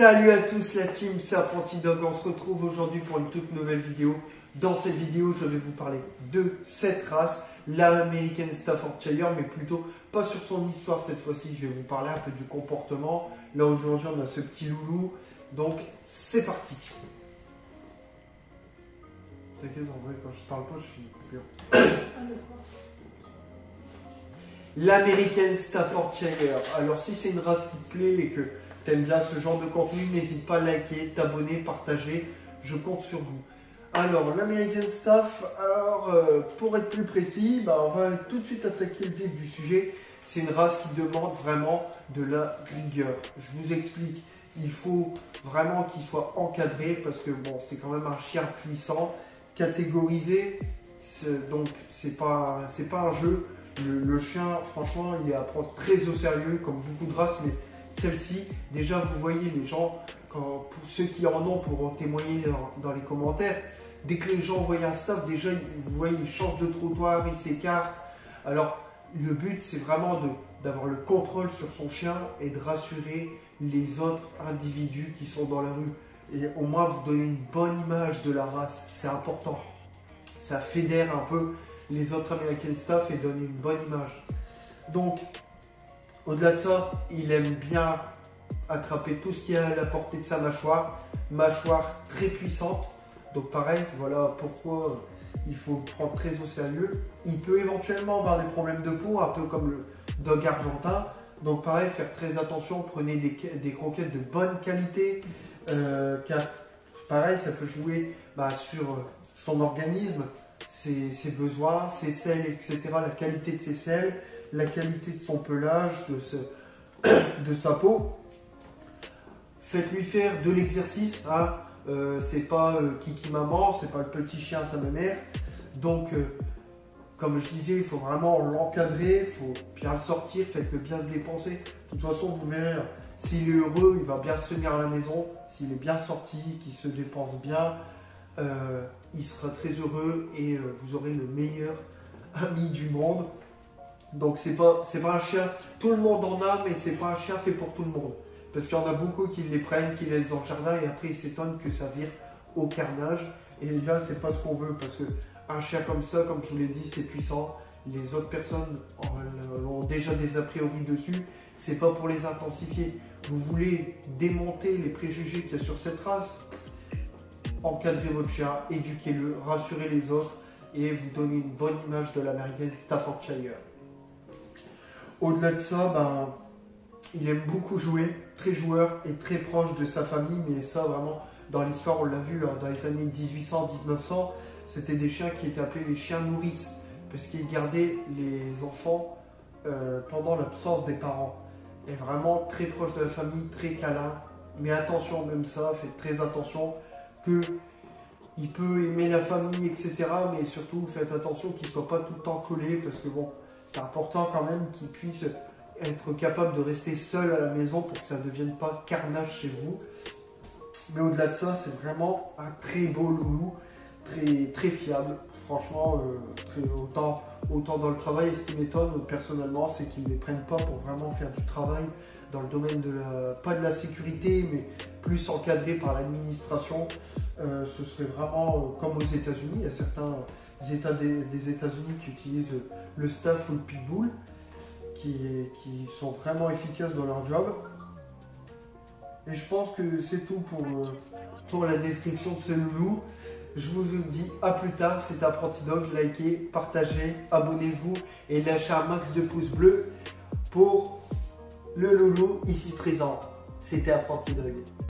Salut à tous la team, c'est Apprenti Dog. On se retrouve aujourd'hui pour une toute nouvelle vidéo. Dans cette vidéo, je vais vous parler de cette race, l'American Staffordshire, mais plutôt pas sur son histoire cette fois-ci. Je vais vous parler un peu du comportement. Là aujourd'hui, on a ce petit loulou. Donc, c'est parti. T'inquiète, en vrai, quand je parle pas, je suis une coupure. L'American Staffordshire. Alors, si c'est une race qui te plaît et que t'aimes bien ce genre de contenu, n'hésite pas à liker, t'abonner, partager. Je compte sur vous. Alors, l'American Staff, pour être plus précis, on va tout de suite attaquer le vif du sujet. C'est une race qui demande vraiment de la rigueur. Je vous explique. Il faut vraiment qu'il soit encadré parce que bon, c'est quand même un chien puissant, catégorisé. Donc, c'est pas un jeu. Le chien, franchement, il est à prendre très au sérieux, comme beaucoup de races, mais celle-ci, déjà, vous voyez les gens, pour ceux qui en ont pourront témoigner dans les commentaires. Dès que les gens voient un staff, déjà, vous voyez, ils changent de trottoir, ils s'écartent. Alors, le but, c'est vraiment d'avoir le contrôle sur son chien et de rassurer les autres individus qui sont dans la rue. Et au moins, vous donner une bonne image de la race, c'est important. Ça fédère un peu les autres American Staff et donne une bonne image. Donc, au-delà de ça, il aime bien attraper tout ce qui est à la portée de sa mâchoire. Mâchoire très puissante. Donc pareil, voilà pourquoi il faut le prendre très au sérieux. Il peut éventuellement avoir des problèmes de peau, un peu comme le dog argentin. Donc pareil, faire très attention, prenez des croquettes de bonne qualité. Car pareil, ça peut jouer sur son organisme, ses besoins, ses selles, etc. La qualité de ses selles, la qualité de son pelage, de sa peau. Faites-lui faire de l'exercice. C'est pas Kiki maman, c'est pas le petit chien sa mère. Donc, comme je disais, il faut vraiment l'encadrer, il faut bien le sortir, faites-le bien se dépenser. De toute façon, vous verrez, s'il est heureux, il va bien se tenir à la maison. S'il est bien sorti, qu'il se dépense bien, il sera très heureux et vous aurez le meilleur ami du monde. Donc c'est pas un chien, tout le monde en a, mais c'est pas un chien fait pour tout le monde. Parce qu'il y en a beaucoup qui les prennent, qui les laissent dans le jardin et après ils s'étonnent que ça vire au carnage. Et là c'est pas ce qu'on veut parce que un chien comme ça, comme je vous l'ai dit, c'est puissant. Les autres personnes ont déjà des a priori dessus. C'est pas pour les intensifier. Vous voulez démonter les préjugés qu'il y a sur cette race, encadrez votre chien, éduquez-le, rassurez les autres et vous donnez une bonne image de l'American Staffordshire. Au-delà de ça, il aime beaucoup jouer, très joueur et très proche de sa famille, mais ça vraiment, dans l'histoire on l'a vu, dans les années 1800-1900, c'était des chiens qui étaient appelés les chiens nourrices, parce qu'ils gardaient les enfants pendant l'absence des parents. Et vraiment très proche de la famille, très câlin, mais attention même ça, faites très attention qu'il peut aimer la famille, etc. Mais surtout faites attention qu'il ne soit pas tout le temps collé, parce que bon, c'est important quand même qu'il puisse être capable de rester seul à la maison pour que ça ne devienne pas carnage chez vous. Mais au-delà de ça, c'est vraiment un très beau loulou, très fiable. Franchement, autant dans le travail, et ce qui m'étonne personnellement, c'est qu'ils ne les prennent pas pour vraiment faire du travail dans le domaine pas de la sécurité, mais plus encadré par l'administration. Ce serait vraiment comme aux États-Unis. Il y a certains États des États-Unis qui utilisent le staff ou le pitbull, qui sont vraiment efficaces dans leur job. Et je pense que c'est tout pour la description de ce loulou. Je vous dis à plus tard, c'était Apprenti Dog. Likez, partagez, abonnez-vous et lâchez un max de pouces bleus pour le loulou ici présent. C'était Apprenti Dog.